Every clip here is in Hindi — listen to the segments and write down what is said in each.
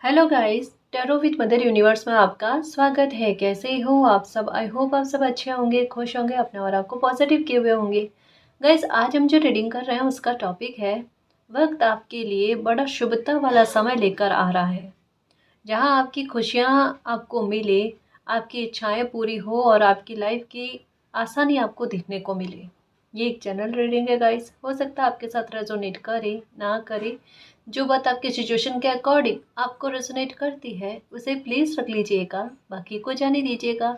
Hello guys, tarot with mother universe में आपका स्वागत है। कैसे हो आप सब? आई होप आप सब अच्छे होंगे, खुश होंगे, अपने और आपको पॉजिटिव किए हुए होंगे। गाइस, आज हम जो रीडिंग कर रहे हैं उसका टॉपिक है वक्त आपके लिए बड़ा शुभता वाला समय लेकर आ रहा है, जहां आपकी खुशियां आपको मिले, आपकी इच्छाएं पूरी हो और आपकी लाइफ की आसानी आपको दिखने को मिले। ये एक जनरल रीडिंग है गाइस, हो सकता है आपके साथ रेजोनेट करे ना करे। जो बात आपके सिचुएशन के अकॉर्डिंग आपको रेजोनेट करती है उसे प्लीज रख लीजिएगा, बाकी को जाने दीजिएगा।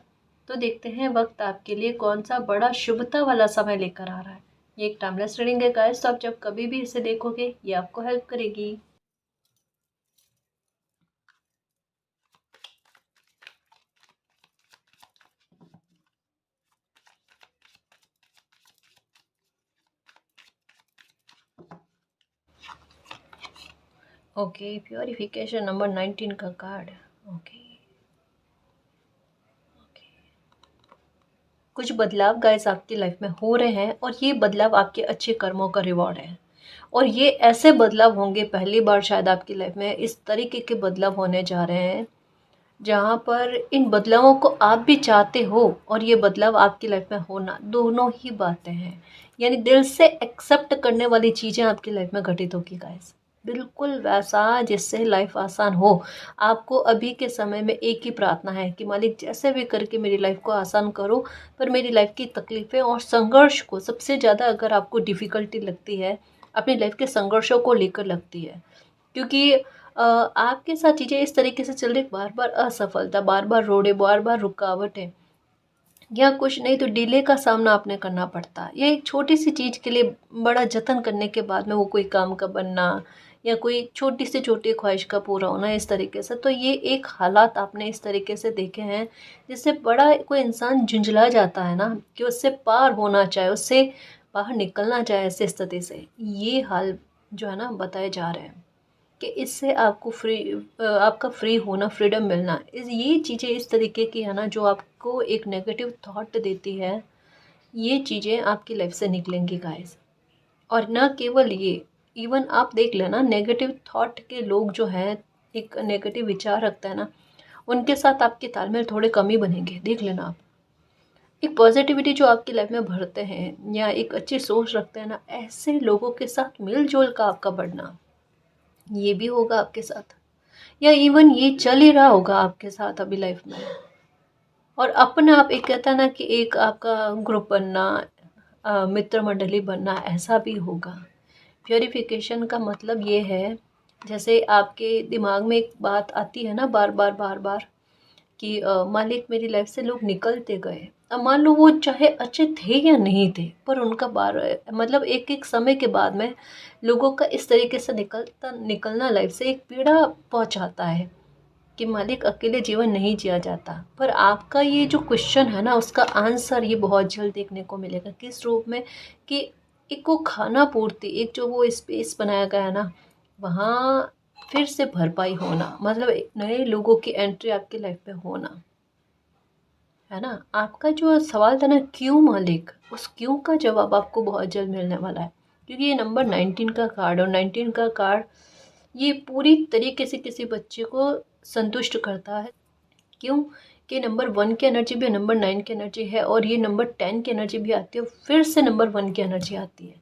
तो देखते हैं वक्त आपके लिए कौन सा बड़ा शुभता वाला समय लेकर आ रहा है। ये एक टाइमलेस रीडिंग है गाइस, तो आप जब कभी भी इसे देखोगे ये आपको हेल्प करेगी। ओके, प्योरिफिकेशन नंबर 19 का कार्ड। ओके, कुछ बदलाव गाइस आपकी लाइफ में हो रहे हैं और ये बदलाव आपके अच्छे कर्मों का रिवॉर्ड है। और ये ऐसे बदलाव होंगे, पहली बार शायद आपकी लाइफ में इस तरीके के बदलाव होने जा रहे हैं जहाँ पर इन बदलावों को आप भी चाहते हो और ये बदलाव आपकी लाइफ में होना, दोनों ही बातें हैं। यानी दिल से एक्सेप्ट करने वाली चीज़ें आपकी लाइफ में घटित होगी गाइस, बिल्कुल वैसा जिससे लाइफ आसान हो। आपको अभी के समय में एक ही प्रार्थना है कि मालिक जैसे भी करके मेरी लाइफ को आसान करो, पर मेरी लाइफ की तकलीफ़ें और संघर्ष को, सबसे ज़्यादा अगर आपको डिफ़िकल्टी लगती है अपनी लाइफ के संघर्षों को लेकर लगती है, क्योंकि आपके साथ चीज़ें इस तरीके से चल रही, बार बार असफलता, बार बार रोड़े, बार बार रुकावटें, या कुछ नहीं तो डिले का सामना आपने करना पड़ता है, या एक छोटी सी चीज़ के लिए बड़ा जतन करने के बाद में वो कोई काम का बनना, या कोई छोटी से छोटी ख्वाहिश का पूरा होना, इस तरीके से। तो ये एक हालात आपने इस तरीके से देखे हैं जिससे बड़ा कोई इंसान झुंझला जाता है ना, कि उससे पार होना चाहे, उससे बाहर निकलना चाहे ऐसे स्थिति से। ये हाल जो है ना बताए जा रहे हैं कि इससे आपको आपका फ्री होना, फ्रीडम मिलना, ये चीज़ें इस तरीके की है ना जो आपको एक नेगेटिव थॉट देती है, ये चीज़ें आपकी लाइफ से निकलेंगी गाइस। और ना केवल ये, इवन आप देख लेना, नेगेटिव थॉट के लोग जो हैं, एक नेगेटिव विचार रखता है ना, उनके साथ आपके तालमेल थोड़े कम ही बनेंगे, देख लेना आप। एक पॉजिटिविटी जो आपकी लाइफ में भरते हैं या एक अच्छी सोच रखते हैं ना, ऐसे लोगों के साथ मिलजुल का आपका बढ़ना, ये भी होगा आपके साथ, या इवन ये चल ही रहा होगा आपके साथ अभी लाइफ में। और अपना आप एक कहता है ना कि एक आपका ग्रुप बनना, मित्र मंडली बनना, ऐसा भी होगा। प्योरिफिकेशन का मतलब ये है, जैसे आपके दिमाग में एक बात आती है ना बार बार बार बार, कि मालिक मेरी लाइफ से लोग निकलते गए। अब मान लो वो चाहे अच्छे थे या नहीं थे, पर उनका बार मतलब एक एक समय के बाद में लोगों का इस तरीके से निकलना लाइफ से एक पीड़ा पहुंचाता है कि मालिक अकेले जीवन नहीं जिया जाता। पर आपका ये जो क्वेश्चन है ना, उसका आंसर ये बहुत जल्द देखने को मिलेगा। किस रूप में? कि एक वो खाना पूर्ति, एक जो वो स्पेस बनाया गया है ना, वहाँ फिर से भरपाई होना, मतलब एक नए लोगों की एंट्री आपकी लाइफ में होना, है ना। आपका जो सवाल था ना क्यों मालिक, उस क्यों का जवाब आपको बहुत जल्द मिलने वाला है, क्योंकि ये नंबर 19 का कार्ड, और 19 का कार्ड ये पूरी तरीके से किसी बच्चे को संतुष्ट करता है। क्यों? कि नंबर 1 की एनर्जी भी नंबर 9 की एनर्जी है, और ये नंबर 10 की एनर्जी भी आती है, फिर से नंबर 1 की एनर्जी आती है।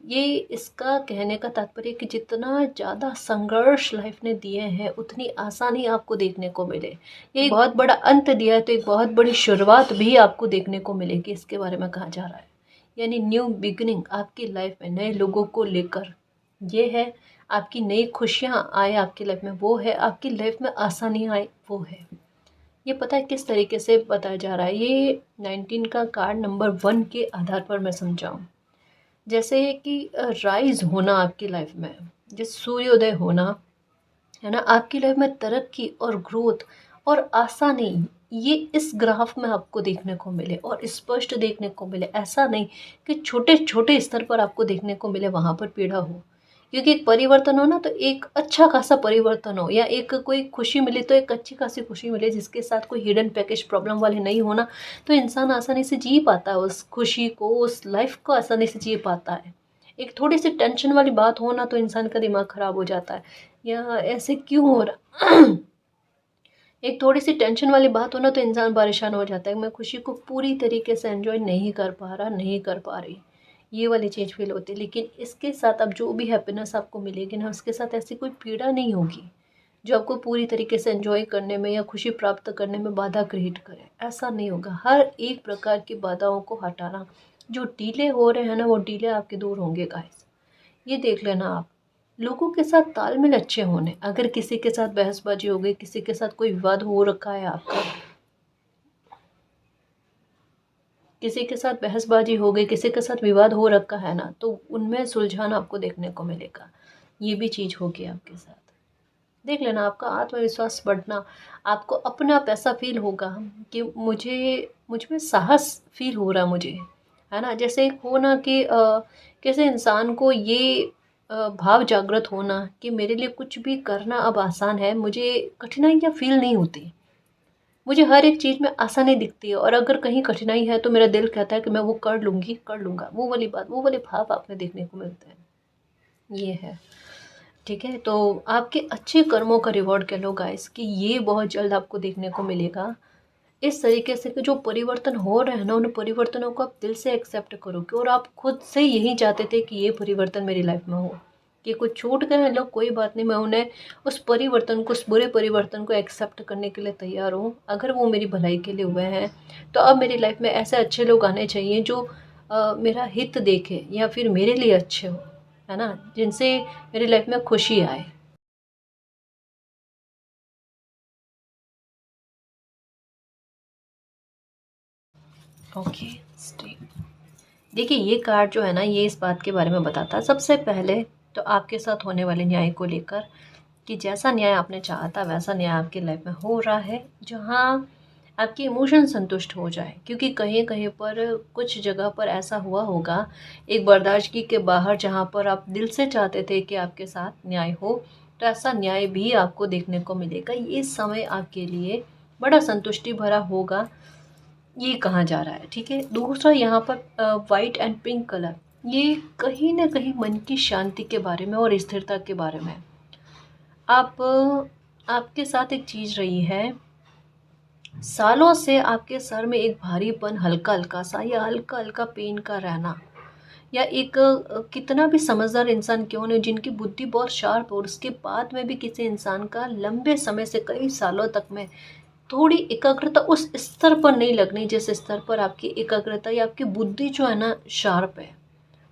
ये इसका कहने का तात्पर्य कि जितना ज़्यादा संघर्ष लाइफ ने दिए हैं उतनी आसानी आपको देखने को मिले। ये एक बहुत बड़ा अंत दिया है, तो एक बहुत बड़ी शुरुआत भी आपको देखने को मिलेगी, इसके बारे में कहा जा रहा है। यानी न्यू बिगिनिंग आपकी लाइफ में नए लोगों को लेकर, ये है। आपकी नई खुशियाँ आए आपकी लाइफ में, वो है। आपकी लाइफ में आसानी आए, वो है। ये पता है किस तरीके से बताया जा रहा है? ये 19 का कार्ड नंबर 1 के आधार पर मैं समझाऊँ, जैसे कि राइज होना आपकी लाइफ में, जैसे सूर्योदय होना, है ना। आपकी लाइफ में तरक्की और ग्रोथ और आसानी, ये इस ग्राफ में आपको देखने को मिले और स्पष्ट देखने को मिले। ऐसा नहीं कि छोटे छोटे स्तर पर आपको देखने को मिले, वहाँ पर पीड़ा हो। क्योंकि एक परिवर्तन हो ना, तो एक अच्छा खासा परिवर्तन हो, या एक कोई खुशी मिले तो एक अच्छी खासी खुशी मिले जिसके साथ कोई हिडन पैकेज प्रॉब्लम वाले नहीं होना, तो इंसान आसानी से जी पाता है उस खुशी को, उस लाइफ को आसानी से जी पाता है। एक थोड़ी सी टेंशन वाली बात हो ना तो इंसान का दिमाग ख़राब हो जाता है, या ऐसे क्यों हो रहा एक थोड़ी सी टेंशन वाली बात हो ना तो इंसान परेशान हो जाता है, मैं खुशी को पूरी तरीके से एंजॉय नहीं कर पा रहा, नहीं कर पा रही, ये वाली चीज़ फील होती है। लेकिन इसके साथ अब जो भी हैप्पीनेस आपको मिलेगी ना, उसके साथ ऐसी कोई पीड़ा नहीं होगी जो आपको पूरी तरीके से एंजॉय करने में या खुशी प्राप्त करने में बाधा क्रिएट करे। ऐसा नहीं होगा। हर एक प्रकार की बाधाओं को हटाना, जो डिले हो रहे हैं ना वो डिले आपके दूर होंगे गाइस। ये देख लेना आप। लोगों के साथ तालमेल अच्छे होने, अगर किसी के साथ बहसबाजी हो गई, किसी के साथ कोई विवाद हो रखा है आपका, किसी के साथ बहसबाजी हो गई, किसी के साथ विवाद हो रखा है ना, तो उनमें सुलझान आपको देखने को मिलेगा। ये भी चीज़ होगी आपके साथ। देख लेना आपका आत्मविश्वास बढ़ना, आपको अपने आप ऐसा फील होगा कि मुझ में साहस फील हो रहा मुझे, है ना। जैसे एक हो ना कि कैसे इंसान को ये भाव जागृत होना कि मेरे लिए कुछ भी करना अब आसान है, मुझे कठिनाइयाँ फील नहीं होती, मुझे हर एक चीज़ में आसानी दिखती है, और अगर कहीं कठिनाई है तो मेरा दिल कहता है कि मैं वो कर लूँगी, कर लूँगा। वो वाली बात, वो वाले भाव आप में देखने को मिलते हैं। ये है। ठीक है, तो आपके अच्छे कर्मों का रिवॉर्ड कह लो गाइस कि ये बहुत जल्द आपको देखने को मिलेगा। इस तरीके से कि जो परिवर्तन हो रहे हैं ना, उन परिवर्तनों को आप दिल से एक्सेप्ट करोगे, और आप खुद से यही चाहते थे कि ये परिवर्तन मेरी लाइफ में हो, कि कुछ छूट गए हैं लोग, कोई बात नहीं, मैं उन्हें उस परिवर्तन को, उस बुरे परिवर्तन को एक्सेप्ट करने के लिए तैयार हूँ। अगर वो मेरी भलाई के लिए हुए हैं तो अब मेरी लाइफ में ऐसे अच्छे लोग आने चाहिए जो मेरा हित देखे या फिर मेरे लिए अच्छे हो, है ना, जिनसे मेरी लाइफ में खुशी आए। Okay, stay. देखिए, ये कार्ड जो है ना, ये इस बात के बारे में बताता है सबसे पहले तो आपके साथ होने वाले न्याय को लेकर, कि जैसा न्याय आपने चाहा था वैसा न्याय आपकी लाइफ में हो रहा है, जहाँ आपके इमोशन संतुष्ट हो जाए। क्योंकि कहीं कहीं पर कुछ जगह पर ऐसा हुआ होगा एक बर्दाश्तगी के बाहर, जहाँ पर आप दिल से चाहते थे कि आपके साथ न्याय हो, तो ऐसा न्याय भी आपको देखने को मिलेगा। ये समय आपके लिए बड़ा संतुष्टि भरा होगा, ये कहा जा रहा है। ठीक है, दूसरा यहाँ पर वाइट एंड पिंक कलर, ये कहीं ना कहीं मन की शांति के बारे में और स्थिरता के बारे में। आप आपके साथ एक चीज़ रही है, सालों से आपके सर में एक भारीपन, हल्का हल्का सा या हल्का हल्का पेन का रहना, या एक कितना भी समझदार इंसान क्यों नहीं, जिनकी बुद्धि बहुत शार्प हो, और उसके बाद में भी किसी इंसान का लंबे समय से, कई सालों तक में थोड़ी एकाग्रता उस स्तर पर नहीं लगनी जिस स्तर पर आपकी एकाग्रता या आपकी बुद्धि जो है ना शार्प है।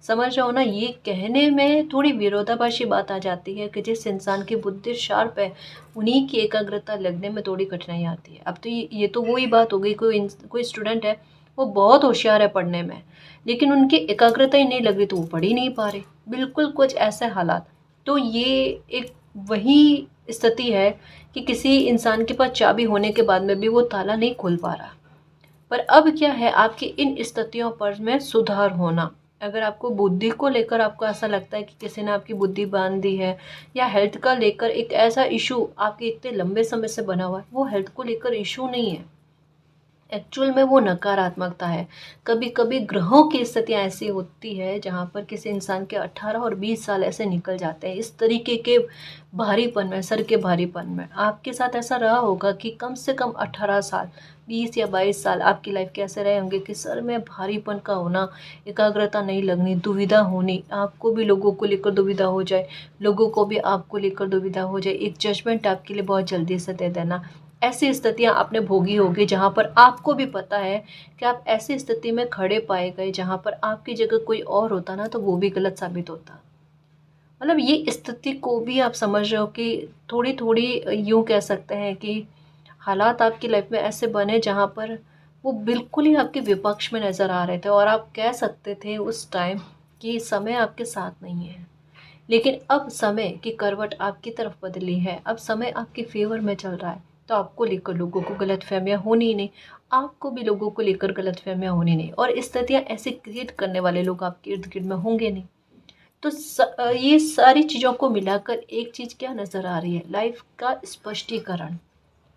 समझ रहे हो ना, ये कहने में थोड़ी विरोधाभासी बात आ जाती है कि जिस इंसान की बुद्धि शार्प है उन्हीं की एकाग्रता लगने में थोड़ी कठिनाई आती है। अब तो ये तो वही बात हो गई, कोई स्टूडेंट है, वो बहुत होशियार है पढ़ने में, लेकिन उनकी एकाग्रता ही नहीं लग रही तो वो पढ़ ही नहीं पा रहे, बिल्कुल कुछ ऐसे हालात। तो ये एक वही स्थिति है कि किसी इंसान के पास चाबी होने के बाद में भी वो ताला नहीं खोल पा रहा। पर अब क्या है, आपकी इन स्थितियों पर में सुधार होना। अगर आपको बुद्धि को लेकर आपको ऐसा लगता है कि किसी ने आपकी बुद्धि बांध दी है, या हेल्थ का लेकर एक ऐसा इशू आपके इतने लंबे समय से बना हुआ है, वो हेल्थ को लेकर इशू नहीं है, एक्चुअल में वो नकारात्मकता है। कभी कभी ग्रहों की स्थितियाँ ऐसी होती है जहाँ पर किसी इंसान के 18 और 20 साल ऐसे निकल जाते हैं इस तरीके के भारीपन में, सर के भारीपन में। आपके साथ ऐसा रहा होगा कि कम से कम 18 साल, 20 या 22 साल आपकी लाइफ के ऐसे रहे होंगे कि सर में भारीपन का होना, एकाग्रता नहीं लगनी, दुविधा होनी, आपको भी लोगों को लेकर दुविधा हो जाए, लोगों को भी आपको लेकर दुविधा हो जाए, एक जजमेंट आपके लिए बहुत जल्दी से दे देना। ऐसी स्थितियां आपने भोगी होगी जहां पर आपको भी पता है कि आप ऐसी स्थिति में खड़े पाए गए जहां पर आपकी जगह कोई और होता ना तो वो भी गलत साबित होता। मतलब ये स्थिति को भी आप समझ रहे हो कि थोड़ी थोड़ी यूं कह सकते हैं कि हालात आपकी लाइफ में ऐसे बने जहां पर वो बिल्कुल ही आपके विपक्ष में नज़र आ रहे थे, और आप कह सकते थे उस टाइम कि समय आपके साथ नहीं है। लेकिन अब समय की करवट आपकी तरफ बदली है, अब समय आपके फेवर में चल रहा है, तो आपको लेकर लोगों को गलतफहमियां होनी ही नहीं, आपको भी लोगों को लेकर गलतफहमियां होनी नहीं, और स्थितियां ऐसे क्रिएट करने वाले लोग आपके इर्द गिर्द में होंगे नहीं। तो ये सारी चीज़ों को मिलाकर एक चीज़ क्या नज़र आ रही है, लाइफ का स्पष्टीकरण,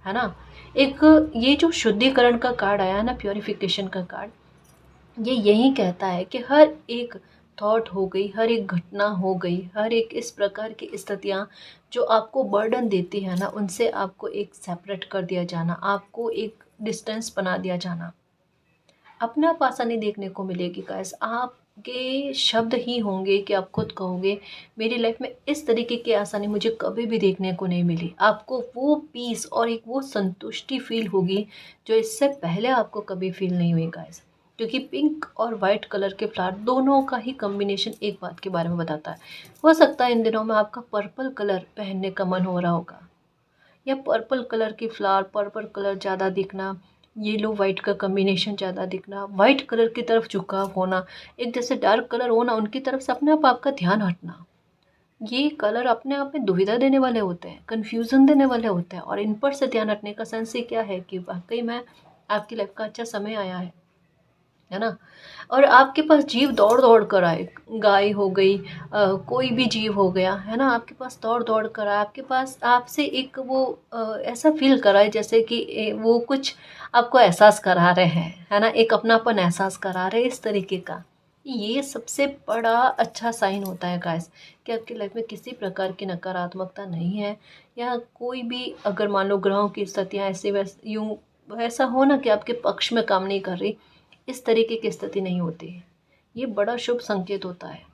है ना। एक ये जो शुद्धिकरण का कार्ड आया ना, प्योरिफिकेशन का कार्ड, ये यही कहता है कि हर एक थॉट हो गई, हर एक घटना हो गई, हर एक इस प्रकार की स्थितियाँ जो आपको बर्डन देती है ना, उनसे आपको एक सेपरेट कर दिया जाना, आपको एक डिस्टेंस बना दिया जाना। अपना आप आसानी देखने को मिलेगी गाइस। आपके शब्द ही होंगे कि आप खुद कहोगे मेरी लाइफ में इस तरीके की आसानी मुझे कभी भी देखने को नहीं मिली। आपको वो पीस और एक वो संतुष्टि फील होगी जो इससे पहले आपको कभी फील नहीं हुई गाइस। क्योंकि पिंक और वाइट कलर के फ्लावर दोनों का ही कॉम्बिनेशन एक बात के बारे में बताता है। हो सकता है इन दिनों में आपका पर्पल कलर पहनने का मन हो रहा होगा, या पर्पल कलर की फ्लावर, पर्पल कलर ज़्यादा दिखना, येलो वाइट का कॉम्बिनेशन ज़्यादा दिखना, वाइट कलर की तरफ झुकाव होना, एक जैसे डार्क कलर होना उनकी तरफ से अपने आप आपका ध्यान हटना, ये कलर अपने आप में दुविधा देने वाले होते हैं, कन्फ्यूज़न देने वाले होते हैं। और इन पर से ध्यान हटने का सेंस ही क्या है कि वाकई में आपकी लाइफ का अच्छा समय आया है ना। और आपके पास जीव दौड़ दौड़ कर आए, गाय हो गई, कोई भी जीव हो गया है ना, आपके पास दौड़ दौड़ कर आए, आपके पास आपसे एक वो ऐसा फील कराए जैसे कि वो कुछ आपको एहसास करा रहे हैं, है ना, एक अपनापन एहसास करा रहे हैं, इस तरीके का। ये सबसे बड़ा अच्छा साइन होता है गाइस कि आपकी लाइफ में किसी प्रकार की नकारात्मकता नहीं है, या कोई भी अगर मान लो ग्रहों की स्थितियाँ ऐसे वैसे यूँ ऐसा हो ना कि आपके पक्ष में काम नहीं कर रही, इस तरीके की स्थिति नहीं होती है। ये बड़ा शुभ संकेत होता है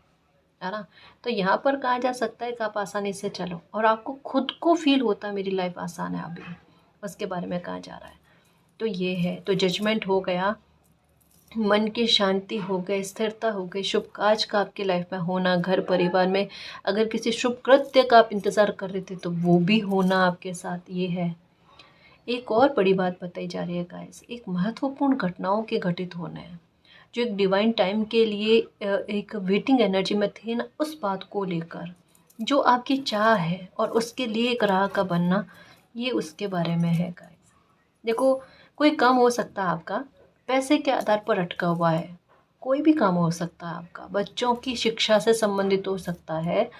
ना। तो यहाँ पर कहा जा सकता है कि आप आसानी से चलो और आपको खुद को फील होता है मेरी लाइफ आसान है अभी, उसके बारे में कहा जा रहा है। तो ये है, तो जजमेंट हो गया, मन की शांति हो गई, स्थिरता हो गई, शुभ काज का आपकी लाइफ में होना, घर परिवार में अगर किसी शुभ कृत्य का आप इंतज़ार कर रहे थे तो वो भी होना आपके साथ, ये है। एक और बड़ी बात बताई जा रही है गाइस, एक महत्वपूर्ण घटनाओं के घटित होने हैं जो एक डिवाइन टाइम के लिए एक वेटिंग एनर्जी में थे ना, उस बात को लेकर जो आपकी चाह है और उसके लिए एक राह का बनना, ये उसके बारे में है गाइस। देखो, कोई काम हो सकता है आपका पैसे के आधार पर अटका हुआ है, कोई भी काम हो सकता है आपका, बच्चों की शिक्षा से संबंधित हो सकता है,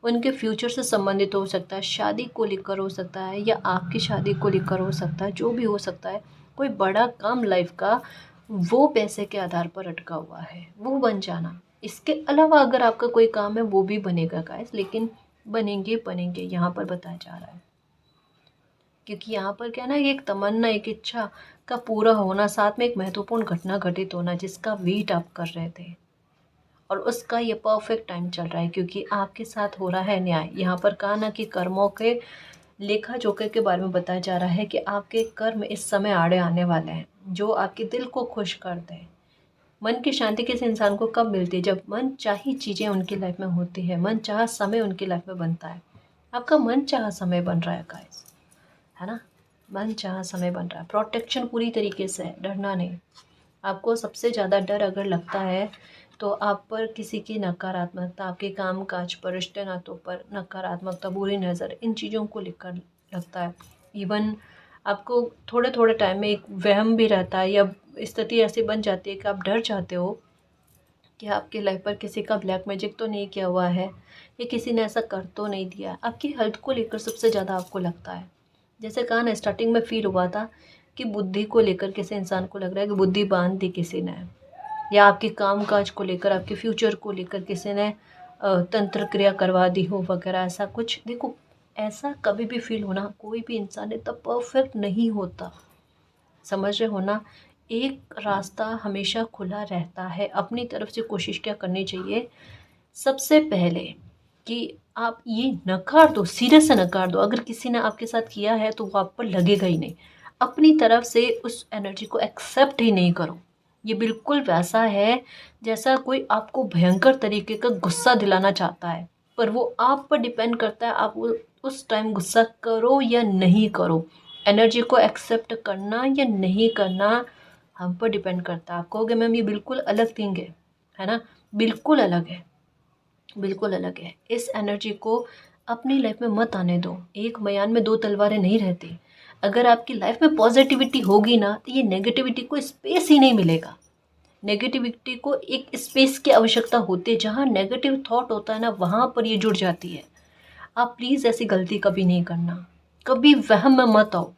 उनके फ्यूचर से संबंधित हो सकता है, शादी को लेकर हो सकता है, या आपकी शादी को लेकर हो सकता है, जो भी हो सकता है, कोई बड़ा काम लाइफ का वो पैसे के आधार पर अटका हुआ है, वो बन जाना। इसके अलावा अगर आपका कोई काम है वो भी बनेगा गाइस, लेकिन बनेंगे बनेंगे यहाँ पर बताया जा रहा है। क्योंकि यहाँ पर क्या है ना, एक तमन्ना, एक इच्छा का पूरा होना, साथ में एक महत्वपूर्ण घटना घटित होना जिसका वेट आप कर रहे थे, और उसका ये परफेक्ट टाइम चल रहा है क्योंकि आपके साथ हो रहा है न्याय। यहाँ पर कहा ना कि कर्मों के लेखा जोखे के बारे में बताया जा रहा है कि आपके कर्म इस समय आड़े आने वाले हैं जो आपके दिल को खुश कर दें। मन की शांति किसी इंसान को कब मिलती है? जब मन चाही चीज़ें उनकी लाइफ में होती है, मन चाहा समय उनकी लाइफ में बनता है। आपका मन चाहा समय बन रहा है गाइस, है ना, मन चाहा समय बन रहा है। प्रोटेक्शन पूरी तरीके से है, डरना नहीं। आपको सबसे ज़्यादा डर अगर लगता है तो आप पर किसी की नकारात्मकता, आपके काम काज पर, रिश्ते नातों पर नकारात्मकता, बुरी नज़र, इन चीज़ों को लेकर लगता है। इवन आपको थोड़े थोड़े टाइम में एक वहम भी रहता है, या स्थिति ऐसी बन जाती है कि आप डर जाते हो कि आपकी लाइफ पर किसी का ब्लैक मैजिक तो नहीं किया हुआ है, या किसी ने ऐसा कर तो नहीं दिया। आपकी हेल्थ को लेकर सबसे ज़्यादा आपको लगता है, जैसे कहा ना स्टार्टिंग में फील हुआ था कि बुद्धि को लेकर किसी इंसान को लग रहा है कि बुद्धि बांध दी किसी ने, या आपके काम काज को लेकर, आपके फ्यूचर को लेकर किसी ने तंत्र क्रिया करवा दी हो वगैरह, ऐसा कुछ। देखो, ऐसा कभी भी फील होना, कोई भी इंसान इतना परफेक्ट नहीं होता, समझ रहे हो ना। एक रास्ता हमेशा खुला रहता है, अपनी तरफ से कोशिश क्या करनी चाहिए सबसे पहले कि आप ये नकार दो, सिरे से नकार दो। अगर किसी ने आपके साथ किया है तो वो आप पर लगेगा ही नहीं, अपनी तरफ से उस एनर्जी को एक्सेप्ट ही नहीं करो। ये बिल्कुल वैसा है जैसा कोई आपको भयंकर तरीके का गुस्सा दिलाना चाहता है, पर वो आप पर डिपेंड करता है आप वो उस टाइम गुस्सा करो या नहीं करो। एनर्जी को एक्सेप्ट करना या नहीं करना हम पर डिपेंड करता है। आप कहोगे मैम ये बिल्कुल अलग थिंग है ना, बिल्कुल अलग है, बिल्कुल अलग है। इस एनर्जी को अपनी लाइफ में मत आने दो। एक मयान में दो तलवारें नहीं रहती। अगर आपकी लाइफ में पॉजिटिविटी होगी ना तो ये नेगेटिविटी को स्पेस ही नहीं मिलेगा। नेगेटिविटी को एक स्पेस की आवश्यकता होती है, जहाँ नेगेटिव थॉट होता है ना वहाँ पर ये जुड़ जाती है। आप प्लीज़ ऐसी गलती कभी नहीं करना, कभी वहम में मत आओ।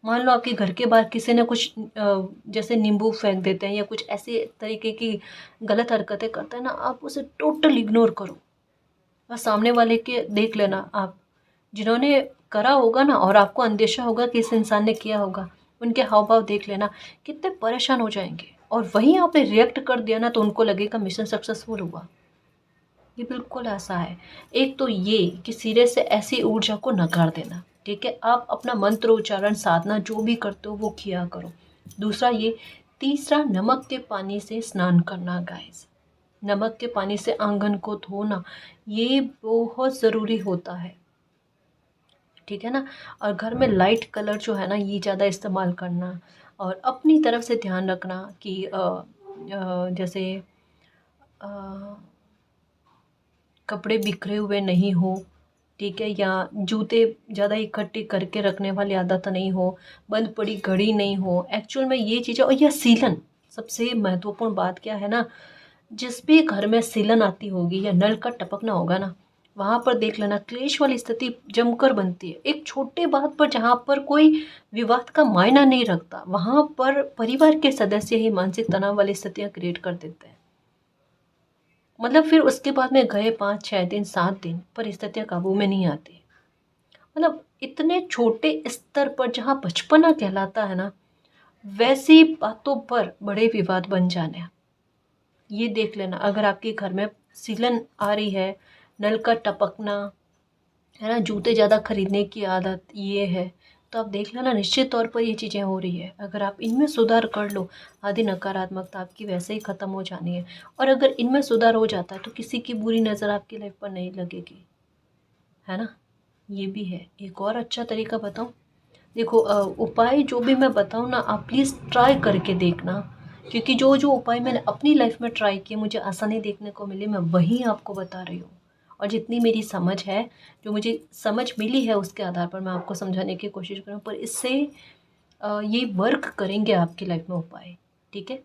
मान लो आपके घर के बाहर किसी ने कुछ जैसे नींबू फेंक देते हैं या कुछ ऐसे तरीके की गलत हरकतें करते हैं ना, आप उसे टोटल इग्नोर करो। बस सामने वाले के देख लेना आप, जिन्होंने करा होगा ना और आपको अंदेशा होगा कि इस इंसान ने किया होगा, उनके हाव भाव देख लेना, कितने परेशान हो जाएंगे। और वहीं आपने रिएक्ट कर दिया ना तो उनको लगेगा मिशन सक्सेसफुल हुआ। ये बिल्कुल ऐसा है। एक तो ये कि सिरे से ऐसी ऊर्जा को नकार देना, ठीक है, आप अपना मंत्र उच्चारण साधना जो भी करते हो वो किया करो। दूसरा ये, तीसरा नमक के पानी से स्नान करना गाइस, नमक के पानी से आंगन को धोना, ये बहुत ज़रूरी होता है, ठीक है ना। और घर में लाइट कलर जो है ना ये ज़्यादा इस्तेमाल करना, और अपनी तरफ से ध्यान रखना कि जैसे अ, कपड़े बिखरे हुए नहीं हो, ठीक है, या जूते ज़्यादा इकट्ठे करके रखने वाली आदत नहीं हो, बंद पड़ी घड़ी नहीं हो, एक्चुअल में ये चीज़ें। और यह सीलन, सबसे महत्वपूर्ण बात क्या है ना, जिस भी घर में सीलन आती होगी या नल का टपकना होगा ना, वहाँ पर देख लेना क्लेश वाली स्थिति जमकर बनती है। एक छोटे बात पर जहाँ पर कोई विवाद का मायना नहीं रखता, वहाँ पर परिवार के सदस्य ही मानसिक तनाव वाली स्थितियाँ क्रिएट कर देते हैं। मतलब फिर उसके बाद में गए 5 6 दिन 7 दिन पर स्थितियाँ काबू में नहीं आती। मतलब इतने छोटे स्तर पर जहाँ बचपना कहलाता है ना, वैसी बातों पर बड़े विवाद बन जाने। ये देख लेना, अगर आपके घर में सीलन आ रही है, नल का टपकना है ना, जूते ज़्यादा खरीदने की आदत ये है, तो आप देख लेना निश्चित तौर पर ये चीज़ें हो रही है। अगर आप इनमें सुधार कर लो, आधी नकारात्मकता आपकी वैसे ही ख़त्म हो जानी है। और अगर इनमें सुधार हो जाता है तो किसी की बुरी नज़र आपकी लाइफ पर नहीं लगेगी, है ना। ये भी है। एक और अच्छा तरीका बताऊँ, देखो उपाय जो भी मैं बताऊँ ना, आप प्लीज़ ट्राई करके देखना, क्योंकि जो जो उपाय मैंने अपनी लाइफ में ट्राई किए मुझे आसानी देखने को मिली, मैं वही आपको बता रही हूँ। और जितनी मेरी समझ है, जो मुझे समझ मिली है उसके आधार पर मैं आपको समझाने की कोशिश करूँ, पर इससे ये वर्क करेंगे आपकी लाइफ में उपाय, ठीक है।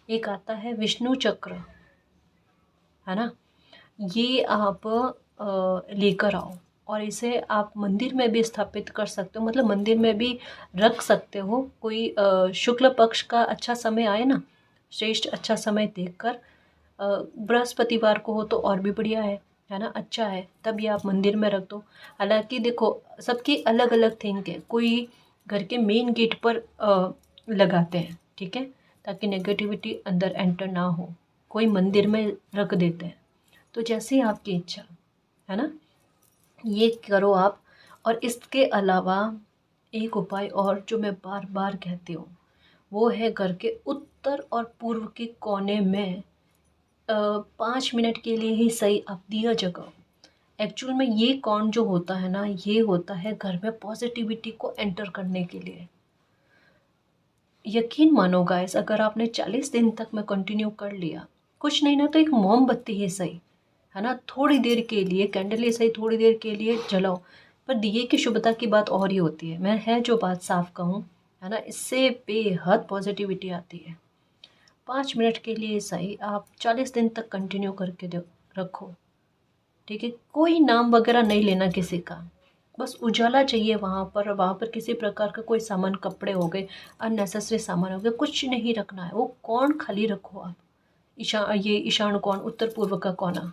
एक आता है विष्णु चक्र, है ना, ये आप लेकर आओ, और इसे आप मंदिर में भी स्थापित कर सकते हो, मतलब मंदिर में भी रख सकते हो। कोई शुक्ल पक्ष का अच्छा समय आए ना, श्रेष्ठ अच्छा समय देखकर, बृहस्पतिवार को हो तो और भी बढ़िया है ना, अच्छा है, तब ये आप मंदिर में रख दो। हालांकि देखो सबकी अलग अलग थिंक है, कोई घर के मेन गेट पर लगाते हैं, ठीक है, ताकि नेगेटिविटी अंदर एंटर ना हो, कोई मंदिर में रख देते हैं, तो जैसे आपकी इच्छा, है ना, ये करो आप। और इसके अलावा एक उपाय और जो मैं बार बार कहती हूँ, वो है घर के उत्तर और पूर्व के कोने में 5 मिनट के लिए ही सही आप दिया जगाओ। एक्चुअल में ये कौन जो होता है ना, ये होता है घर में पॉजिटिविटी को एंटर करने के लिए। यकीन मानो गाइस, अगर आपने 40 दिन तक मैं कंटिन्यू कर लिया, कुछ नहीं ना तो एक मोमबत्ती ही सही, है ना, थोड़ी देर के लिए कैंडल ही सही, थोड़ी देर के लिए जलाओ। पर दिए की शुभता की बात और ही होती है, मैं है जो बात साफ कहूँ, है ना, इससे बेहद पॉजिटिविटी आती है। 5 मिनट के लिए सही आप 40 दिन तक कंटिन्यू करके रखो, ठीक है। कोई नाम वगैरह नहीं लेना किसी का, बस उजाला चाहिए वहाँ पर। वहाँ पर किसी प्रकार का कोई सामान, कपड़े हो गए, अननेसेसरी सामान हो गए, कुछ नहीं रखना है। वो कौन खाली रखो आप, ये ईशान कोण, उत्तर पूर्व का कोना,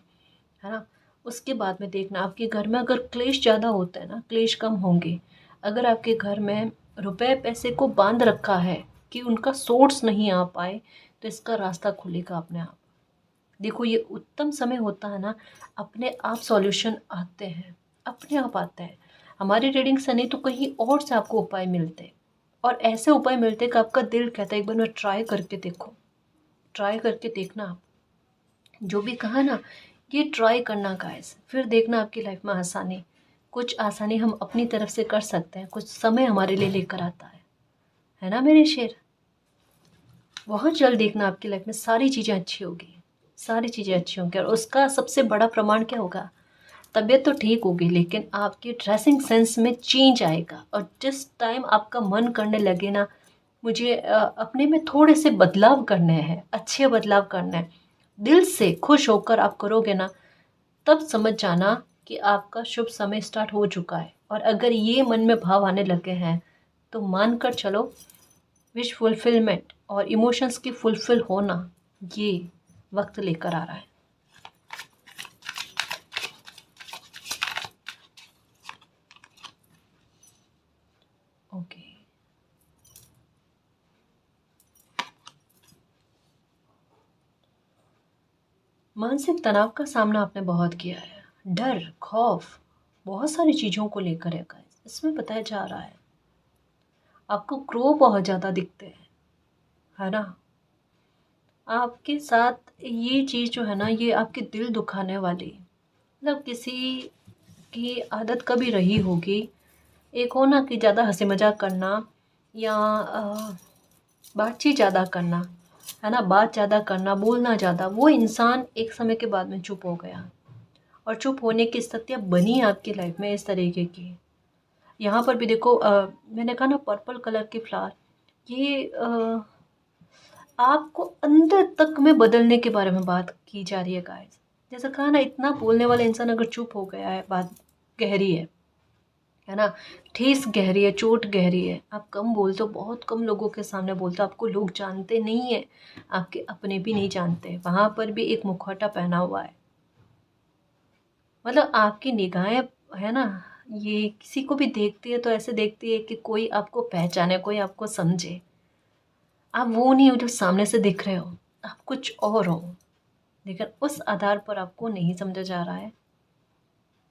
है ना। उसके बाद में देखना आपके घर में अगर क्लेश ज़्यादा होता है ना, क्लेश कम होंगे। अगर आपके घर में रुपए पैसे को बांध रखा है कि उनका सोर्स नहीं आ पाए, तो इसका रास्ता खुलेगा अपने आप। देखो ये उत्तम समय होता है ना, अपने आप सॉल्यूशन आते हैं, अपने आप आते हैं। हमारी रीडिंग से नहीं तो कहीं और से आपको उपाय मिलते हैं, और ऐसे उपाय मिलते हैं कि आपका दिल कहता है एक बार मैं ट्राई करके देखो, ट्राई करके देखना आप। जो भी कहा ना, ये ट्राई करना गाइस, फिर देखना आपकी लाइफ में आसानी, कुछ आसानी हम अपनी तरफ से कर सकते हैं, कुछ समय हमारे लिए लेकर आता है ना मेरे शेर। बहुत जल्द देखना आपकी लाइफ में सारी चीज़ें अच्छी होगी, सारी चीज़ें अच्छी होंगी। और उसका सबसे बड़ा प्रमाण क्या होगा, तबीयत तो ठीक होगी लेकिन आपकी ड्रेसिंग सेंस में चेंज आएगा। और जिस टाइम आपका मन करने लगे ना, मुझे अपने में थोड़े से बदलाव करने हैं, अच्छे बदलाव करने हैं, दिल से खुश होकर आप करोगे ना, तब समझ जाना कि आपका शुभ समय स्टार्ट हो चुका है। और अगर ये मन में भाव आने लगे हैं, तो मान कर चलो, विश फुलफिलमेंट और इमोशंस की फुलफिल होना ये वक्त लेकर आ रहा है। ओके, मानसिक तनाव का सामना आपने बहुत किया है, डर, खौफ, बहुत सारी चीज़ों को लेकर है गाइस, इसमें बताया जा रहा है। आपको क्रो बहुत ज़्यादा दिखते हैं, है ना। आपके साथ ये चीज़ जो है ना, ये आपके दिल दुखाने वाली, मतलब किसी की आदत कभी रही होगी, एक हो ना कि ज़्यादा हंसी मजाक करना या बातचीत ज़्यादा करना, है ना, बात ज़्यादा करना, बोलना ज़्यादा। वो इंसान एक समय के बाद में चुप हो गया, और चुप होने की स्थितियाँ बनी आपकी लाइफ में इस तरीके की। यहाँ पर भी देखो, मैंने कहा ना पर्पल कलर की फ्लावर, ये आपको अंदर तक में बदलने के बारे में बात की जा रही है गाइस। जैसा कहा ना, इतना बोलने वाला इंसान अगर चुप हो गया है, बात गहरी है ना, ठेस गहरी है, चोट गहरी है। आप कम बोलते हो, बहुत कम लोगों के सामने बोलते हो, आपको लोग जानते नहीं है, आपके अपने भी नहीं जानते, वहाँ पर भी एक मुखौटा पहना हुआ है। मतलब आपकी निगाहें, है ना, ये किसी को भी देखती है तो ऐसे देखती है कि कोई आपको पहचाने, कोई आपको समझे। आप वो नहीं हो जो सामने से दिख रहे हो, आप कुछ और हो, लेकिन उस आधार पर आपको नहीं समझा जा रहा है,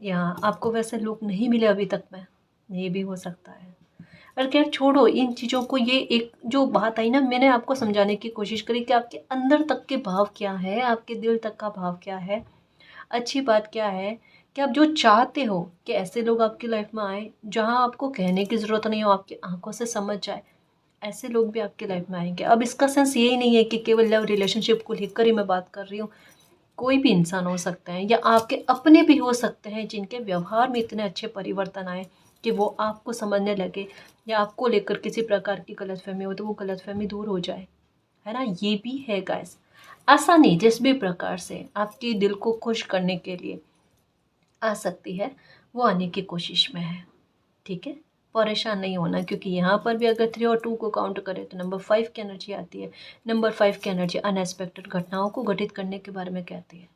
या आपको वैसे लोग नहीं मिले अभी तक में, ये भी हो सकता है। और खैर छोड़ो इन चीज़ों को, ये एक जो बात आई ना, मैंने आपको समझाने की कोशिश करी कि आपके अंदर तक के भाव क्या है, आपके दिल तक का भाव क्या है, अच्छी बात क्या है, कि आप जो चाहते हो कि ऐसे लोग आपकी लाइफ में आए, जहाँ आपको कहने की ज़रूरत नहीं हो, आपकी आंखों से समझ जाए, ऐसे लोग भी आपकी लाइफ में आएंगे। अब इसका सेंस यही नहीं है कि केवल लव रिलेशनशिप को लेकर ही मैं बात कर रही हूँ, कोई भी इंसान हो सकते हैं, या आपके अपने भी हो सकते हैं जिनके व्यवहार में इतने अच्छे परिवर्तन आए कि वो आपको समझने लगे, या आपको लेकर किसी प्रकार की गलतफहमी हो तो वो गलतफहमी दूर हो जाए, है ना। ये भी है गाइस, आसानी जिस भी प्रकार से आपके दिल को खुश करने के लिए आ सकती है, वो आने की कोशिश में है, ठीक है। परेशान नहीं होना, क्योंकि यहाँ पर भी अगर 3 और 2 को काउंट करें तो नंबर 5 की एनर्जी आती है। नंबर 5 की एनर्जी अनएक्सपेक्टेड घटनाओं को घटित करने के बारे में कहती है,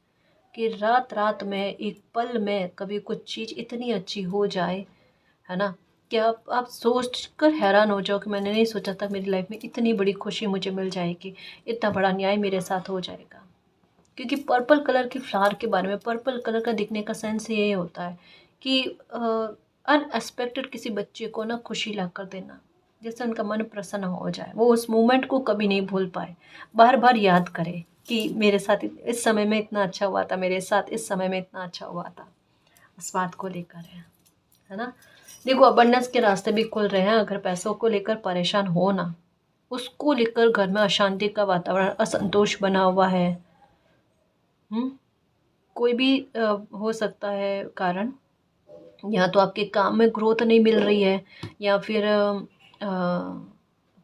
कि रात रात में, एक पल में कभी कुछ चीज़ इतनी अच्छी हो जाए, है ना, कि आप सोच कर हैरान हो जाओ कि मैंने नहीं सोचा था मेरी लाइफ में इतनी बड़ी खुशी मुझे मिल जाएगी, इतना बड़ा न्याय मेरे साथ हो जाएगा। क्योंकि पर्पल कलर की फ्लावर के बारे में, पर्पल कलर का दिखने का सेंस ये होता है कि अनएक्सपेक्टेड किसी बच्चे को ना खुशी ला कर देना, जैसे उनका मन प्रसन्न हो जाए, वो उस मोमेंट को कभी नहीं भूल पाए, बार बार याद करे कि मेरे साथ इस समय में इतना अच्छा हुआ था, मेरे साथ इस समय में इतना अच्छा हुआ था। इस बात को लेकर है ना। देखो अबंडेंस के रास्ते भी खुल रहे हैं, अगर पैसों को लेकर परेशान हो ना, उसको लेकर घर में अशांति का वातावरण, असंतोष बना हुआ है, हम्म, कोई भी हो सकता है कारण, या तो आपके काम में ग्रोथ नहीं मिल रही है, या फिर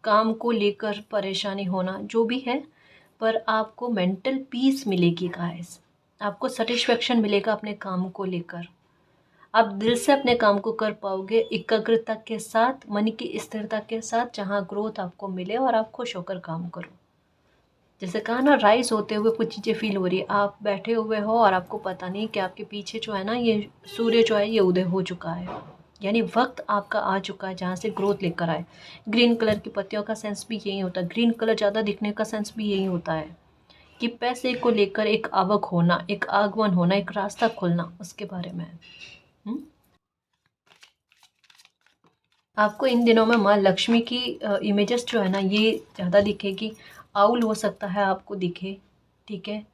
काम को लेकर परेशानी होना, जो भी है, पर आपको मेंटल पीस मिलेगी गाइस, आपको सेटिस्फेक्शन मिलेगा अपने काम को लेकर, आप दिल से अपने काम को कर पाओगे, एकाग्रता के साथ, मन की स्थिरता के साथ, जहाँ ग्रोथ आपको मिले और आप खुश होकर काम करो। जैसे कहा ना, राइज होते हुए कुछ चीज़ें फील हो रही है, आप बैठे हुए हो और आपको पता नहीं कि आपके पीछे जो है ना, ये सूर्य जो है ये उदय हो चुका है, यानी वक्त आपका आ चुका है जहाँ से ग्रोथ लेकर आए। ग्रीन कलर की पत्तियों का सेंस भी यही होता है, ग्रीन कलर ज़्यादा दिखने का सेंस भी यही होता है कि पैसे को लेकर एक आवक होना, एक आगमन होना, एक रास्ता खुलना, उसके बारे में। आपको इन दिनों में माँ लक्ष्मी की इमेजेस जो है ना, ये ज़्यादा दिखेगी। आउल हो सकता है आपको दिखे, ठीक है,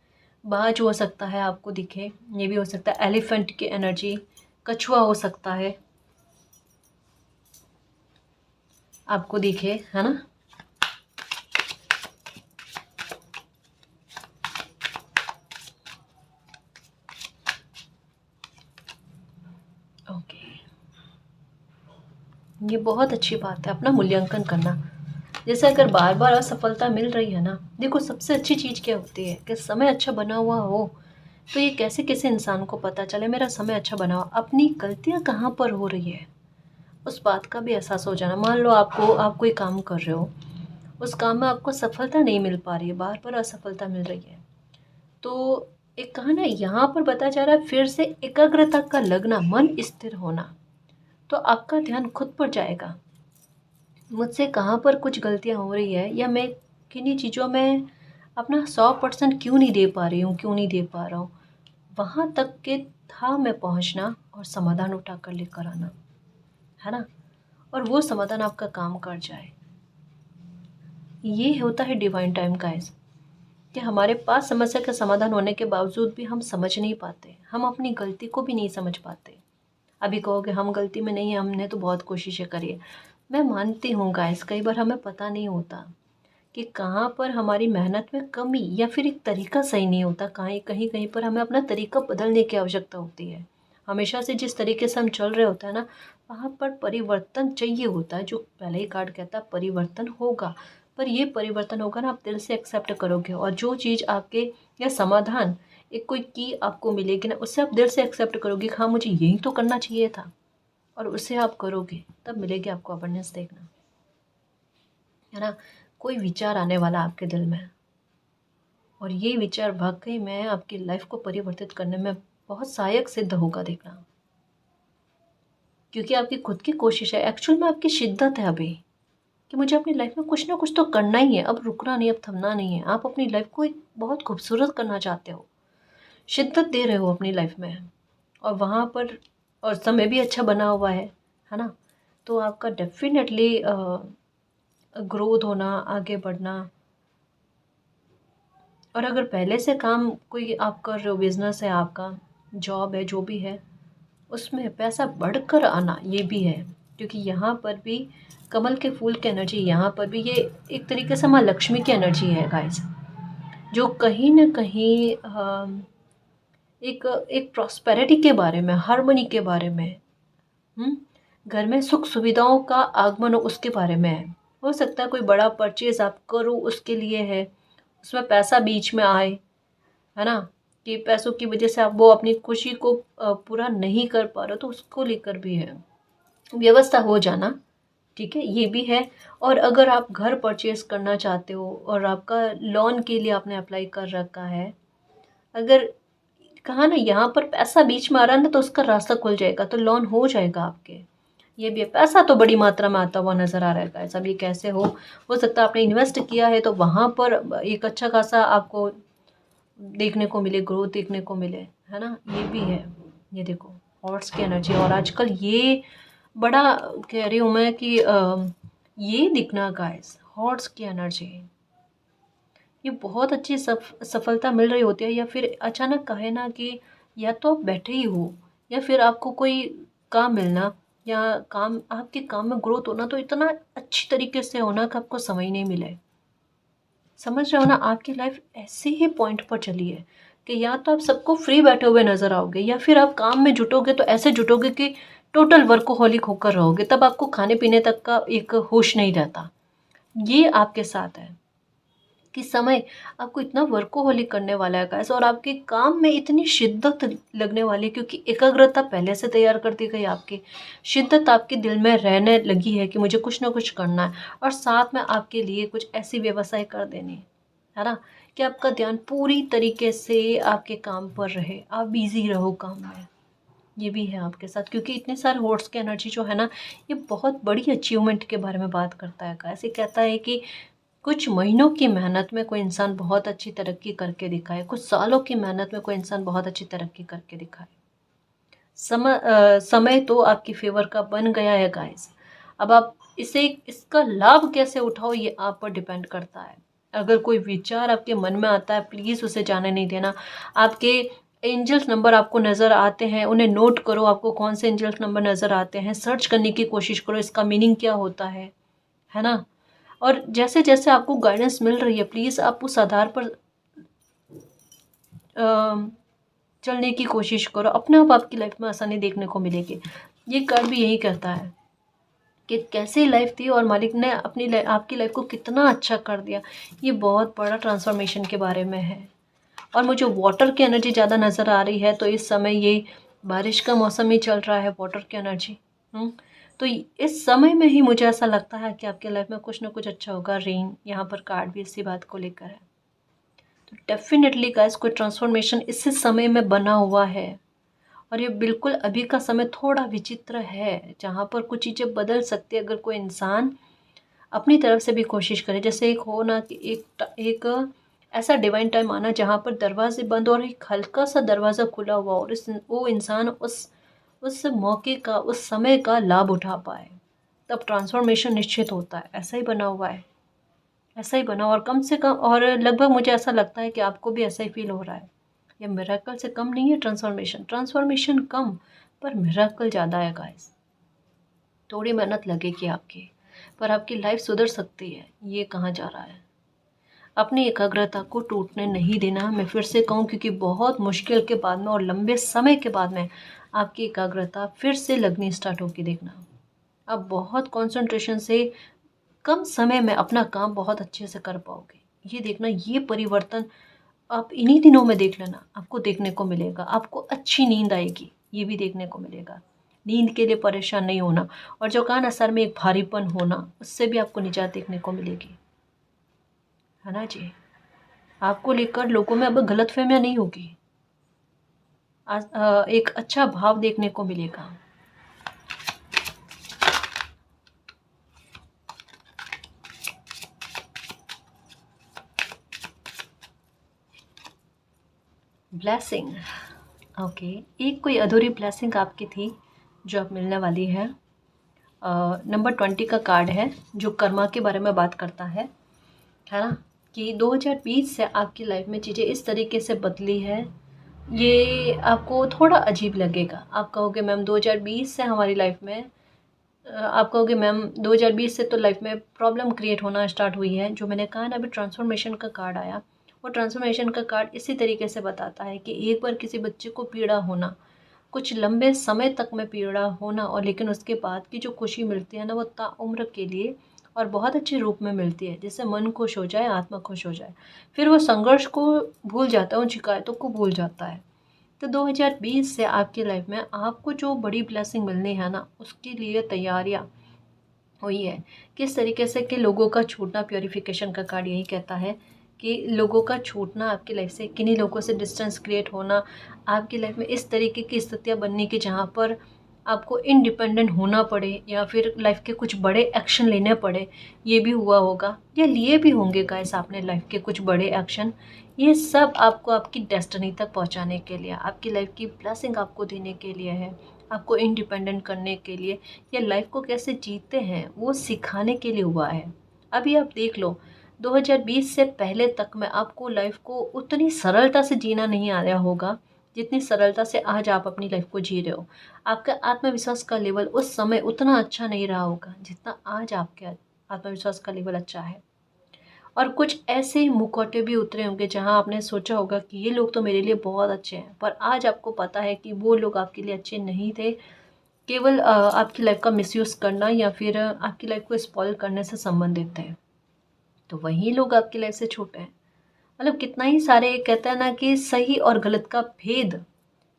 बाज हो सकता है आपको दिखे, ये भी हो सकता है, एलिफेंट की एनर्जी, कछुआ हो सकता है आपको दिखे, है ना। ओके, ये बहुत अच्छी बात है, अपना मूल्यांकन करना। जैसे अगर बार बार असफलता मिल रही है ना, देखो सबसे अच्छी चीज़ क्या होती है कि समय अच्छा बना हुआ हो, तो ये कैसे किसी इंसान को पता चले मेरा समय अच्छा बना हुआ, अपनी गलतियाँ कहाँ पर हो रही है, उस बात का भी एहसास हो जाना। मान लो आप कोई काम कर रहे हो, उस काम में आपको सफलता नहीं मिल पा रही है, बार बार असफलता मिल रही है, तो एक कहा ना, यहाँ पर बताया जा रहा है फिर से एकाग्रता का लगना, मन स्थिर होना, तो आपका ध्यान खुद पर जाएगा। मुझसे कहाँ पर कुछ गलतियाँ हो रही है, या मैं किन्हीं चीज़ों में अपना 100% क्यों नहीं दे पा रही हूँ, क्यों नहीं दे पा रहा हूँ, वहाँ तक के था मैं पहुँचना और समाधान उठा कर लेकर आना, है ना। और वो समाधान आपका काम कर जाए। ये होता है डिवाइन टाइम गाइस, कि हमारे पास समस्या का समाधान होने के बावजूद भी हम समझ नहीं पाते, हम अपनी गलती को भी नहीं समझ पाते। अभी कहोगे हम गलती में नहीं है, हमने तो बहुत कोशिशें करी है। मैं मानती हूँ गाइस, कई बार हमें पता नहीं होता कि कहाँ पर हमारी मेहनत में कमी, या फिर एक तरीका सही नहीं होता, कहीं कहीं कहीं पर हमें अपना तरीका बदलने की आवश्यकता होती है। हमेशा से जिस तरीके से हम चल रहे होते हैं ना, वहाँ पर परिवर्तन चाहिए होता है। जो पहले ही कार्ड कहता है परिवर्तन होगा, पर ये परिवर्तन होगा ना, आप दिल से एक्सेप्ट करोगे, और जो चीज़ आपके, या समाधान, एक कोई की आपको मिलेगी ना, उससे आप दिल से एक्सेप्ट करोगे कि हाँ मुझे यही तो करना चाहिए था, और उससे आप करोगे, तब मिलेगी आपको अबंडेंस। देखना, है ना। कोई विचार आने वाला आपके दिल में, और ये विचार वाकई में आपकी लाइफ को परिवर्तित करने में बहुत सहायक सिद्ध होगा। देखना, क्योंकि आपकी खुद की कोशिश है, एक्चुअल में आपकी शिद्दत है अभी, कि मुझे अपनी लाइफ में कुछ ना कुछ तो करना ही है, अब रुकना नहीं, अब थमना नहीं है। आप अपनी लाइफ को एक बहुत खूबसूरत करना चाहते हो, शिद्दत दे रहे हो अपनी लाइफ में, और वहाँ पर, और समय भी अच्छा बना हुआ है ना। तो आपका डेफिनेटली ग्रोथ होना, आगे बढ़ना। और अगर पहले से काम कोई आप कर रहे हो, बिजनेस है आपका, जॉब है, जो भी है, उसमें पैसा बढ़कर आना, ये भी है। क्योंकि यहाँ पर भी कमल के फूल की एनर्जी, यहाँ पर भी ये एक तरीके से माँ लक्ष्मी की एनर्जी है गाइस, जो कहीं ना कहीं एक एक प्रॉस्पेरिटी के बारे में, हार्मनी के बारे में, घर में सुख सुविधाओं का आगमन हो, उसके बारे में है। हो सकता है कोई बड़ा परचेज आप करो, उसके लिए है, उसमें पैसा बीच में आए, है ना, कि पैसों की वजह से आप वो अपनी खुशी को पूरा नहीं कर पा रहे हो, तो उसको लेकर भी है, व्यवस्था हो जाना, ठीक है, ये भी है। और अगर आप घर परचेज करना चाहते हो, और आपका लोन के लिए आपने अप्लाई कर रखा है, अगर कहा ना यहाँ पर पैसा बीच में आ रहा है ना, तो उसका रास्ता खुल जाएगा, तो लोन हो जाएगा आपके। ये भी है, पैसा तो बड़ी मात्रा में आता हुआ नजर आ रहा है गाइस। अब ये कैसे हो सकता है आपने इन्वेस्ट किया है, तो वहाँ पर एक अच्छा खासा आपको देखने को मिले, ग्रोथ देखने को मिले, है ना, ये भी है। ये देखो, हॉर्स की एनर्जी, और आजकल ये बड़ा कह रही हूँ मैं कि ये दिखना गाइस, हॉर्स की एनर्जी, ये बहुत अच्छी सफलता मिल रही होती है, या फिर अचानक कहे ना कि या तो आप बैठे ही हो, या फिर आपको कोई काम मिलना, या काम, आपके काम में ग्रोथ होना, तो इतना अच्छी तरीके से होना कि आपको समय नहीं मिले। समझ रहे हो ना, आपकी लाइफ ऐसे ही पॉइंट पर चली है कि या तो आप सबको फ्री बैठे हुए नजर आओगे, या फिर आप काम में जुटोगे तो ऐसे जुटोगे कि टोटल वर्कोहॉलिक होकर रहोगे, तब आपको खाने पीने तक का एक होश नहीं रहता। ये आपके साथ है कि समय आपको इतना वर्कोहॉलिक करने वाला है गाइस, और आपके काम में इतनी शिद्दत लगने वाली है, क्योंकि एकाग्रता पहले से तैयार कर दी गई, आपकी शिद्दत आपके दिल में रहने लगी है कि मुझे कुछ ना कुछ करना है, और साथ में आपके लिए कुछ ऐसी व्यवस्थाएं कर देनी है ना, कि आपका ध्यान पूरी तरीके से आपके काम पर रहे, आप बिजी रहो काम में। ये भी है आपके साथ, क्योंकि इतने सारे हॉर्स की एनर्जी जो है ना, ये बहुत बड़ी अचीवमेंट के बारे में बात करता है। ऐसे कहता है कि कुछ महीनों की मेहनत में कोई इंसान बहुत अच्छी तरक्की करके दिखाए, कुछ सालों की मेहनत में कोई इंसान बहुत अच्छी तरक्की करके दिखाए। समय तो आपकी फेवर का बन गया है गाइस। अब आप इसका लाभ कैसे उठाओ, ये आप पर डिपेंड करता है। अगर कोई विचार आपके मन में आता है, प्लीज़ उसे जाने नहीं देना। आपके एंजल्स नंबर आपको नज़र आते हैं, उन्हें नोट करो, आपको कौन से एंजल्स नंबर नज़र आते हैं, सर्च करने की कोशिश करो, इसका मीनिंग क्या होता है ना। और जैसे जैसे आपको गाइडेंस मिल रही है, प्लीज़ आप उस आधार पर चलने की कोशिश करो, अपने आप आपकी लाइफ में आसानी देखने को मिलेगी। ये कार्ड भी यही कहता है कि कैसी लाइफ थी, और मालिक ने आपकी लाइफ को कितना अच्छा कर दिया। ये बहुत बड़ा ट्रांसफॉर्मेशन के बारे में है। और मुझे वाटर की एनर्जी ज़्यादा नज़र आ रही है, तो इस समय ये बारिश का मौसम ही चल रहा है, वाटर की एनर्जी। तो इस समय में ही मुझे ऐसा लगता है कि आपके लाइफ में कुछ ना कुछ अच्छा होगा। रेन यहाँ पर कार्ड भी इसी बात को लेकर है। तो डेफिनेटली गाइस कोई ट्रांसफॉर्मेशन इसी समय में बना हुआ है। और ये बिल्कुल अभी का समय थोड़ा विचित्र है, जहाँ पर कुछ चीज़ें बदल सकती है अगर कोई इंसान अपनी तरफ से भी कोशिश करे। जैसे एक हो ना कि एक ऐसा डिवाइन टाइम आना जहाँ पर दरवाजे बंद और एक हल्का सा दरवाज़ा खुला हुआ, और वो इंसान उस मौके का, उस समय का लाभ उठा पाए, तब ट्रांसफॉर्मेशन निश्चित होता है। ऐसा ही बना हुआ है, ऐसा ही बना। और कम से कम, और लगभग मुझे ऐसा लगता है कि आपको भी ऐसा ही फील हो रहा है। ये मिरेकल से कम नहीं है ट्रांसफॉर्मेशन। ट्रांसफॉर्मेशन कम, पर मिरेकल ज़्यादा है गाइस। थोड़ी मेहनत लगेगी आपकी, पर आपकी लाइफ सुधर सकती है। ये कहाँ जा रहा है। अपनी एकाग्रता को टूटने नहीं देना, मैं फिर से कहूँ, क्योंकि बहुत मुश्किल के बाद में और लंबे समय के बाद में आपकी एकाग्रता फिर से लगनी स्टार्ट होगी। देखना, आप बहुत कंसंट्रेशन से कम समय में अपना काम बहुत अच्छे से कर पाओगे। ये देखना, ये परिवर्तन आप इन्हीं दिनों में देख लेना, आपको देखने को मिलेगा। आपको अच्छी नींद आएगी, ये भी देखने को मिलेगा। नींद के लिए परेशान नहीं होना, और जो कहा ना सर में एक भारीपन होना, उससे भी आपको निजात देखने को मिलेगी, है ना जी। आपको लेकर लोगों में अब गलतफहमियां नहीं होगी। एक अच्छा भाव देखने को मिलेगा। Blessing, okay. एक कोई अधूरी ब्लेसिंग आपकी थी जो अब मिलने वाली है। नंबर 20 का कार्ड है जो कर्मा के बारे में बात करता है ना, कि 2020 से आपकी लाइफ में चीज़ें इस तरीके से बदली है। ये आपको थोड़ा अजीब लगेगा। आप कहोगे मैम 2020 से हमारी लाइफ में, आप कहोगे मैम 2020 से तो लाइफ में प्रॉब्लम क्रिएट होना स्टार्ट हुई है। जो मैंने कहा ना, अभी ट्रांसफॉर्मेशन का कार्ड आया, वो ट्रांसफॉर्मेशन का कार्ड इसी तरीके से बताता है कि एक बार किसी बच्चे को पीड़ा होना, कुछ लंबे समय तक में पीड़ा होना, और लेकिन उसके बाद की जो खुशी मिलती है ना, वो ताउम्र के लिए और बहुत अच्छे रूप में मिलती है, जिससे मन खुश हो जाए, आत्मा खुश हो जाए। फिर वो संघर्ष को भूल जाता है, उन शिकायतों को भूल जाता है। तो 2020 से आपकी लाइफ में आपको जो बड़ी ब्लेसिंग मिलनी है ना, उसके लिए तैयारियाँ हुई है। किस तरीके से कि लोगों का छूटना, प्योरिफिकेशन का कार्ड यही कहता है कि लोगों का छूटना आपकी लाइफ से, किन्हीं लोगों से डिस्टेंस क्रिएट होना, आपकी लाइफ में इस तरीके की स्थितियाँ बनने की जहाँ पर आपको इंडिपेंडेंट होना पड़े, या फिर लाइफ के कुछ बड़े एक्शन लेने पड़े। ये भी हुआ होगा, या लिए भी होंगे गाइस आपने लाइफ के कुछ बड़े एक्शन। ये सब आपको आपकी डेस्टिनी तक पहुंचाने के लिए, आपकी लाइफ की ब्लेसिंग आपको देने के लिए है, आपको इंडिपेंडेंट करने के लिए, या लाइफ को कैसे जीते हैं वो सिखाने के लिए हुआ है। अभी आप देख लो, 2020 से पहले तक में आपको लाइफ को उतनी सरलता से जीना नहीं आया होगा जितनी सरलता से आज आप अपनी लाइफ को जी रहे हो। आपका आत्मविश्वास का लेवल उस समय उतना अच्छा नहीं रहा होगा जितना आज आपके आत्मविश्वास का लेवल अच्छा है। और कुछ ऐसे मुखौटे भी उतरे होंगे जहां आपने सोचा होगा कि ये लोग तो मेरे लिए बहुत अच्छे हैं, पर आज आपको पता है कि वो लोग आपके लिए अच्छे नहीं थे। केवल आपकी लाइफ का मिसयूज़ करना, या फिर आपकी लाइफ को स्पॉइल करने से संबंधित है। तो वही लोग आपकी लाइफ से छूटे हैं। मतलब कितना ही सारे, कहते हैं ना कि सही और गलत का भेद।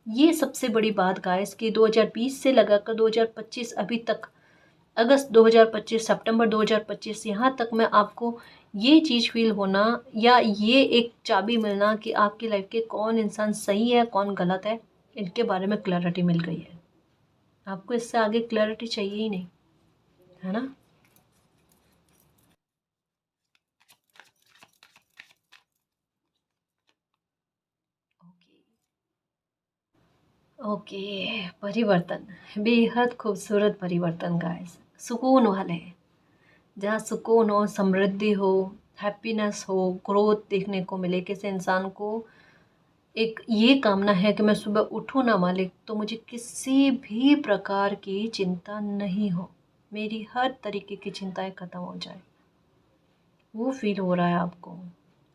ये सबसे बड़ी बात गाइस, कि 2020 से लगाकर 2025 अभी तक, अगस्त 2025, सितंबर 2025, यहाँ तक में आपको ये चीज़ फील होना, या ये एक चाबी मिलना कि आपकी लाइफ के कौन इंसान सही है, कौन गलत है, इनके बारे में क्लैरिटी मिल गई है। आपको इससे आगे क्लैरिटी चाहिए ही नहीं, है ना। Okay, okay. परिवर्तन, बेहद खूबसूरत परिवर्तन गाइस, सुकून वाले, जहाँ सुकून हो, समृद्धि हो, हैप्पीनेस हो, ग्रोथ देखने को मिले। किसी इंसान को एक ये कामना है कि मैं सुबह उठूँ ना मालिक, तो मुझे किसी भी प्रकार की चिंता नहीं हो, मेरी हर तरीके की चिंताएं खत्म हो जाए। वो फील हो रहा है आपको,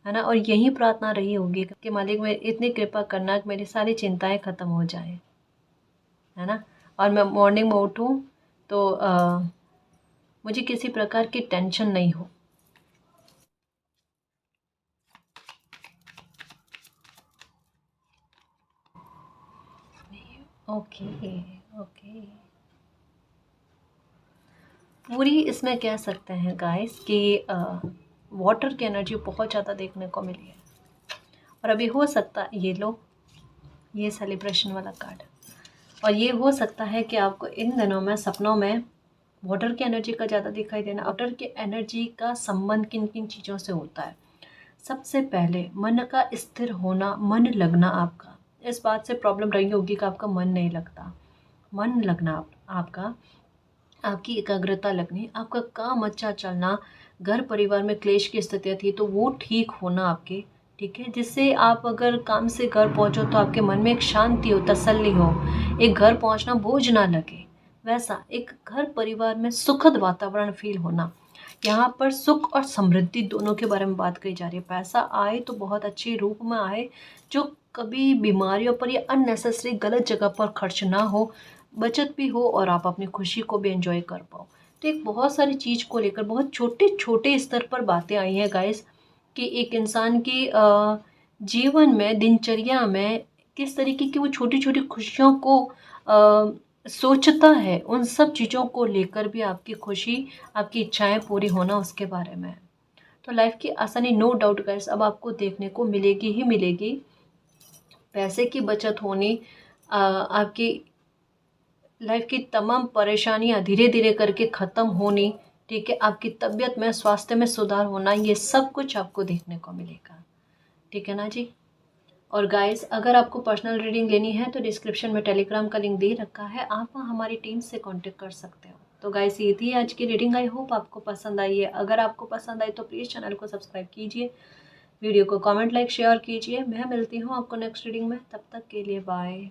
है ना। और यही प्रार्थना रही होगी कि मालिक मैं इतनी कृपा करना कि मेरी सारी चिंताएं खत्म हो जाए, है ना। और मैं मॉर्निंग में उठूँ तो मुझे किसी प्रकार की टेंशन नहीं हो। Okay, okay. पूरी इसमें कह सकते हैं गाइस कि वाटर की एनर्जी बहुत ज़्यादा देखने को मिली है। और अभी हो सकता है ये लो, ये सेलिब्रेशन वाला कार्ड, और ये हो सकता है कि आपको इन दिनों में सपनों में वाटर की एनर्जी का ज़्यादा दिखाई देना। वाटर की एनर्जी का संबंध किन किन चीज़ों से होता है? सबसे पहले मन का स्थिर होना, मन लगना आपका। इस बात से प्रॉब्लम रही होगी कि आपका मन नहीं लगता। मन लगना आपका, आपकी एकाग्रता लगनी, आपका काम अच्छा चलना, घर परिवार में क्लेश की स्थितियाँ थी तो वो ठीक होना आपके, ठीक है? जिससे आप अगर काम से घर पहुँचो तो आपके मन में एक शांति हो, तसल्ली हो, एक घर पहुँचना बोझ ना लगे। वैसा एक घर परिवार में सुखद वातावरण फ़ील होना। यहाँ पर सुख और समृद्धि दोनों के बारे में बात कही जा रही है। पैसा आए तो बहुत अच्छे रूप में आए, जो कभी बीमारियों पर या अननेसेसरी गलत जगह पर खर्च ना हो, बचत भी हो और आप अपनी खुशी को भी एंजॉय कर पाओ। तो एक बहुत सारी चीज़ को लेकर बहुत छोटे-छोटे स्तर पर बातें आई हैं गाइस, कि एक इंसान की जीवन में, दिनचर्या में किस तरीके की वो छोटी-छोटी खुशियों को सोचता है, उन सब चीज़ों को लेकर भी आपकी खुशी, आपकी इच्छाएँ पूरी होना उसके बारे में है। तो लाइफ़ की आसानी नो डाउट गाइस अब आपको देखने को मिलेगी ही मिलेगी। पैसे की बचत होनी, आपकी लाइफ की तमाम परेशानियाँ धीरे-धीरे करके ख़त्म होनी, ठीक है? आपकी तबीयत में, स्वास्थ्य में सुधार होना, ये सब कुछ आपको देखने को मिलेगा। ठीक है ना जी? और गाइस अगर आपको पर्सनल रीडिंग लेनी है तो डिस्क्रिप्शन में टेलीग्राम का लिंक दे रखा है, आप वहाँ हमारी टीम से कॉन्टैक्ट कर सकते हो। तो गाइस ये थी आज की रीडिंग, आई होप आपको पसंद आई है। अगर आपको पसंद आई तो प्लीज़ चैनल को सब्सक्राइब कीजिए, वीडियो को कमेंट, लाइक, शेयर कीजिए। मैं मिलती हूँ आपको नेक्स्ट रीडिंग में, तब तक के लिए बाय।